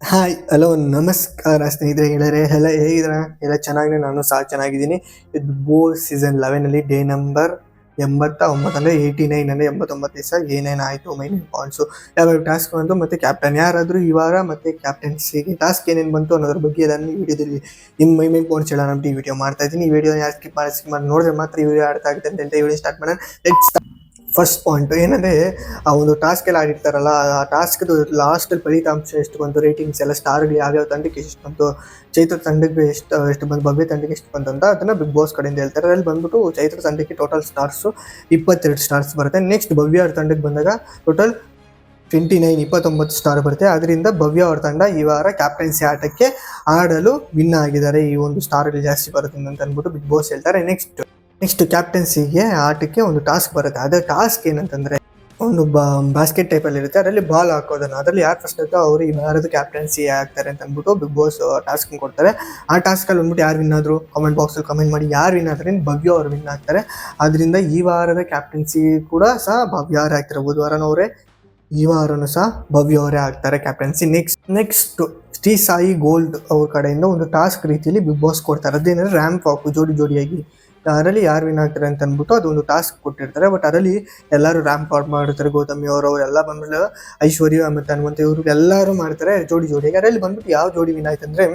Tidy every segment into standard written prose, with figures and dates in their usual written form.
Hi hello ನಮಸ್ಕಾರ ಸ್ನೇಹಿತರೆ ಗೆಳೆಯರೆ ಎಲ್ಲ ಹೇಗಿದ್ದೀರಾ? ಎಲ್ಲ ಚೆನ್ನಾಗಿದೆ, ನಾನು ಸಹ ಚೆನ್ನಾಗಿದ್ದೀನಿ. ಇದು Bigg Boss season 11 day number 89 ಅಂದರೆ 89 ಅಂದರೆ 89 ದಿವಸ ಏನೇನಾಯಿತು, ಮೈನ್ ಪಾಯಿಂಟ್ಸು ಯಾವ್ಯಾವ ಟಾಸ್ಕ್ ಬಂತು ಮತ್ತು ಕ್ಯಾಪ್ಟನ್ ಯಾರಾದರೂ ಈ ವಾರ ಮತ್ತು ಕ್ಯಾಪ್ಟನ್ಸಿಗೆ ಟಾಸ್ಕ್ ಏನೇನು ಬಂತು ಅನ್ನೋದ್ರ ಬಗ್ಗೆ ಎಲ್ಲ ಈ ವಿಡಿಯೋದಲ್ಲಿ ನಿಮ್ಮ ಮೈನ್ ಪಾಯಿಂಟ್ಸ್ ಹೇಳೋಣ ಅಂತ ಈ ವಿಡಿಯೋ ಮಾಡ್ತಾ ಇದ್ದೀನಿ. ಈ ವಿಡಿಯೋ ಯಾರು ಸ್ಕಿಪ್ ಮಾಡಿ ನೋಡಿದ್ರೆ ಮಾತ್ರ ಈ ವಿಡಿಯೋ ಅರ್ಥ ಆಗುತ್ತೆ ಅಂತ ಹೇಳ್ತಾ ಈ ವಿಡಿಯೋ ಸ್ಟಾರ್ಟ್ ಮಾಡೋಣ. ಫಸ್ಟ್ ಪಾಯಿಂಟ್ ಏನಂದರೆ, ಆ ಒಂದು ಟಾಸ್ಕ್ ಎಲ್ಲ ಆಡಿರ್ತಾರಲ್ಲ, ಆ ಟಾಸ್ಕ್ದು ಲಾಸ್ಟಲ್ಲಿ ಫಲಿತಾಂಶ ಎಷ್ಟು ಬಂತು, ರೇಟಿಂಗ್ಸ್ ಎಲ್ಲ ಸ್ಟಾರ್ಗಳು ಯಾವ್ಯಾವ ತಂಡಕ್ಕೆ ಎಷ್ಟು ಬಂತು, ಚೈತ್ರ ತಂಡಕ್ಕೆ ಎಷ್ಟು ಬಂತು, ಭವ್ಯ ತಂಡಕ್ಕೆ ಎಷ್ಟು ಬಂತು ಅಂತ ಅದನ್ನು ಬಿಗ್ ಬಾಸ್ ಕಡೆಯಿಂದ ಹೇಳ್ತಾರೆ. ಅಲ್ಲಿ ಬಂದ್ಬಿಟ್ಟು ಚೈತ್ರ ತಂಡಕ್ಕೆ ಟೋಟಲ್ ಸ್ಟಾರ್ಸು 22 ಸ್ಟಾರ್ಸ್ ಬರುತ್ತೆ. ನೆಕ್ಸ್ಟ್ ಭವ್ಯ ಅವ್ರ ತಂಡಕ್ಕೆ ಬಂದಾಗ ಟೋಟಲ್ 29 ಸ್ಟಾರ್ ಬರುತ್ತೆ. ಅದರಿಂದ ಭವ್ಯ ಅವ್ರ ತಂಡ ಈ ವಾರ ಕ್ಯಾಪ್ಟನ್ಸಿ ಆಟಕ್ಕೆ ಆಡಲು ವಿನ್ ಆಗಿದ್ದಾರೆ, ಈ ಒಂದು ಸ್ಟಾರ್ಗಳು ಜಾಸ್ತಿ ಬರುತ್ತೆ ಅಂತ ಅಂದ್ಬಿಟ್ಟು ಬಿಗ್ ಬಾಸ್ ಹೇಳ್ತಾರೆ. ನೆಕ್ಸ್ಟ್ ಕ್ಯಾಪ್ಟನ್ಸಿಗೆ ಆಟಕ್ಕೆ ಒಂದು ಟಾಸ್ಕ್ ಬರುತ್ತೆ. ಅದೇ ಟಾಸ್ಕ್ ಏನಂತಂದರೆ, ಒಂದು ಬಾಸ್ಕೆಟ್ ಟೈಪಲ್ಲಿ ಇರುತ್ತೆ, ಅದರಲ್ಲಿ ಬಾಲ್ ಹಾಕೋದನ್ನು, ಅದರಲ್ಲಿ ಯಾರು ಫಸ್ಟ್ ಇರುತ್ತೋ ಅವರು ಈ ವಾರದ ಕ್ಯಾಪ್ಟನ್ಸಿ ಆಗ್ತಾರೆ ಅಂತ ಅಂದ್ಬಿಟ್ಟು ಬಿಗ್ ಬಾಸ್ ಟಾಸ್ಕ್ ಕೊಡ್ತಾರೆ. ಆ ಟಾಸ್ಕಲ್ಲಿ ಬಂದ್ಬಿಟ್ಟು ಯಾರು ವಿನ್ ಆದರು ಕಾಮೆಂಟ್ ಬಾಕ್ಸಲ್ಲಿ ಕಮೆಂಟ್ ಮಾಡಿ, ಯಾರು ವಿನ್ ಆದರೆ ಭವ್ಯ ಅವರು ವಿನ್ ಆಗ್ತಾರೆ. ಅದರಿಂದ ಈ ವಾರದ ಕ್ಯಾಪ್ಟನ್ಸಿ ಕೂಡ ಸಹ ಭವ್ಯ ಅವರೇ ಆಗ್ತಾರೆ. ಬುಧವಾರನವರೇ, ಈ ವಾರನೂ ಸಹ ಭವ್ಯ ಅವರೇ ಆಗ್ತಾರೆ captaincy. Next Shri Sai gold ಅವ್ರ ಕಡೆಯಿಂದ ಒಂದು ಟಾಸ್ಕ್ ರೀತಿಯಲ್ಲಿ ಬಿಗ್ ಬಾಸ್ ಕೊಡ್ತಾರೆ. ಅದೇನಂದರೆ ರ್ಯಾಂಪ್ ವಾಕ್ ಜೋಡಿಯಾಗಿ ಅದರಲ್ಲಿ ಯಾರು ವಿನ್ ಆಗ್ತಾರೆ ಅಂತ ಅಂದ್ಬಿಟ್ಟು ಅದೊಂದು ಟಾಸ್ಕ್ ಕೊಟ್ಟಿರ್ತಾರೆ. ಬಟ್ ಅದರಲ್ಲಿ ಎಲ್ಲರೂ ರ್ಯಾಂಪ್ ವಾಕ್ ಮಾಡಿರ್ತಾರೆ. ಗೌತಮಿ ಅವರೆಲ್ಲ ಬಂದ್ಮೇಲೆ ಐಶ್ವರ್ಯ ಮತ್ತು ಹನುಮಂತ ಇವರು ಎಲ್ಲರೂ ಮಾಡ್ತಾರೆ ಜೋಡಿಯಾಗಿ. ಅದರಲ್ಲಿ ಬಂದ್ಬಿಟ್ಟು ಯಾವ ಜೋಡಿ ವಿನ್ ಆಯ್ತು ಅಂದರೆ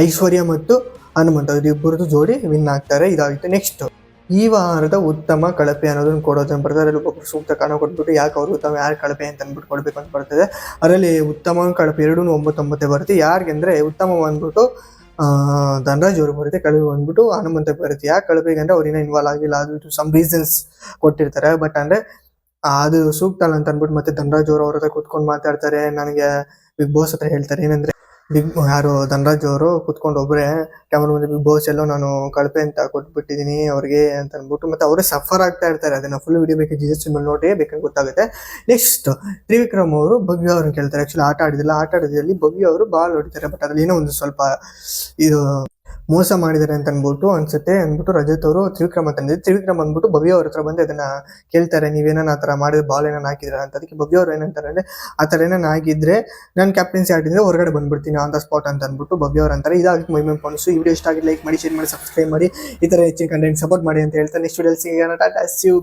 ಐಶ್ವರ್ಯ ಮತ್ತು ಹನುಮಂತ ಇಬ್ಬರದ್ದು ಜೋಡಿ ವಿನ್ ಆಗ್ತಾರೆ. ಇದಾಗಿತ್ತು. ನೆಕ್ಸ್ಟ್ ಈ ವಾರದ ಉತ್ತಮ ಕಳಪೆ ಅನ್ನೋದನ್ನು ಕೊಡೋದನ್ನು ಬರ್ತದೆ. ಅದರಲ್ಲಿ ಒಬ್ಬರು ಸೂಕ್ತ ಕಾರಣ ಕೊಟ್ಬಿಟ್ಟು ಯಾಕೆ ಅವರು ಉತ್ತಮ ಯಾರು ಕಳಪೆ ಅಂತ ಅಂದ್ಬಿಟ್ಟು ಕೊಡಬೇಕು ಅಂತ ಬರ್ತದೆ. ಅದರಲ್ಲಿ ಉತ್ತಮ ಕಳಪೆ ಎರಡೂ 9 ಬರುತ್ತೆ. ಯಾರಿಗೆ ಅಂದರೆ ಉತ್ತಮ ಬಂದ್ಬಿಟ್ಟು ಧನರಾಜ್ ಅವ್ರಿಗೆ ಬರುತ್ತೆ, ಕಳಪೆ ಬಂದ್ಬಿಟ್ಟು ಹನುಮಂತ ಬರುತ್ತೆ. ಯಾಕೆ ಕಳಪೆಗೆ ಅಂದರೆ ಅವ್ರಿನ ಇನ್ವಾಲ್ವ್ ಆಗಿಲ್ಲ, ಅದು ಸಮ್ ರೀಸನ್ಸ್ ಕೊಟ್ಟಿರ್ತಾರೆ. ಬಟ್ ಅಂದರೆ ಅದು ಸೂಕ್ತ ಅಲ್ಲ ಅಂತ ಅಂದ್ಬಿಟ್ಟು ಮತ್ತೆ ಧನರಾಜ್ ಅವ್ರ ಹತ್ರ ಕೂತ್ಕೊಂಡು ಮಾತಾಡ್ತಾರೆ. ನನಗೆ ಬಿಗ್ ಬಾಸ್ ಹತ್ರ ಹೇಳ್ತಾರೆ ಏನಂದರೆ, ಯಾರು ಧನರಾಜ್ ಅವರು ಕೂತ್ಕೊಂಡು ಒಬ್ಬರೇ ಕ್ಯಾಮರಾ ಮುಂದೆ ಬಿಗ್ ಬಾಸ್ ಎಲ್ಲೋ ನಾನು ಕಳಪೆ ಅಂತ ಕೊಟ್ಬಿಟ್ಟಿದ್ದೀನಿ ಅವ್ರಿಗೆ ಅಂತ ಅಂದ್ಬಿಟ್ಟು ಮತ್ತೆ ಅವರೇ ಸಫರ್ ಆಗ್ತಾ ಇರ್ತಾರೆ. ಅದನ್ನು ಫುಲ್ ವಿಡಿಯೋ ಬೇಕು ಜಿಎಸ್ ಮೇಲೆ ನೋಡಿ ಬೇಕಂತ ಗೊತ್ತಾಗುತ್ತೆ. ನೆಕ್ಸ್ಟ್ ತ್ರಿವಿಕ್ರಮ್ ಅವರು ಭವ್ಯ ಅವ್ರನ್ನ ಕೇಳ್ತಾರೆ. ಆ್ಯಕ್ಚುಲಿ ಆಟ ಆಡಿದಲ್ಲಿ ಭವ್ಯ ಅವರು ಬಾಲ್ ಹೊಡಿತಾರೆ. ಬಟ್ ಅದ್ರಲ್ಲಿ ಏನೋ ಒಂದು ಸ್ವಲ್ಪ ಇದು ಮೋಸ ಮಾಡಿದ್ದಾರೆ ಅಂತ ಅನ್ಸುತ್ತೆ ಅಂದ್ಬಿಟ್ಟು ರಜತ್ ಅವರು ತ್ರಿವಿಕ್ರಮ್ ಅಂದ್ಬಿಟ್ಟು ಭವ್ಯ ಅವ್ರ ಹತ್ರ ಬಂದು ಅದನ್ನ ಕೇಳ್ತಾರೆ, ನೀವೇನ ಆ ಥರ ಮಾಡಿದ್ರೆ ಬಾಲ್ ಏನಾನ ಹಾಕಿದ್ರ ಅಂತ. ಅದಕ್ಕೆ ಭವ್ಯ ಅವ್ರು ಏನಂತಾರೆ ಅಂದರೆ, ಆ ಥರ ಏನಾನ ಆಗಿದ್ರೆ ನಾನು ಕ್ಯಾಪ್ಟನ್ಸಿ ಆಡಿದ್ರೆ ಹೊರಗಡೆ ಬಂದ್ಬಿಡ್ತೀನಿ ಆನ್ ದ ಸ್ಪಾಟ್ ಅಂತ ಅಂದ್ಬಿಟ್ಟು ಭವ್ಯ ಅವ್ರು ಅಂತಾರೆ. ಇದಾಗಿ ಮೈಮೇನ್ ಪಾಯಿಂಟ್ಸು. ಈ ವಿಡಿಯೋ ಇಷ್ಟ ಆಗಿ ಲೈಕ್ ಮಾಡಿ, ಶೇರ್ ಮಾಡಿ, ಸಬ್ಸ್ಕ್ರೈಬ್ ಮಾಡಿ, ಈ ಥರ ಹೆಚ್ಚಿನ ಕಂಟೆಂಟ್ ಸಪೋರ್ಟ್ ಮಾಡಿ ಅಂತ ಹೇಳ್ತಾರೆ. ನೆಕ್ಸ್ಟ್ ವಿಡಿಯೋಲಿ ಸಿಗೋಣ. Tata, see you.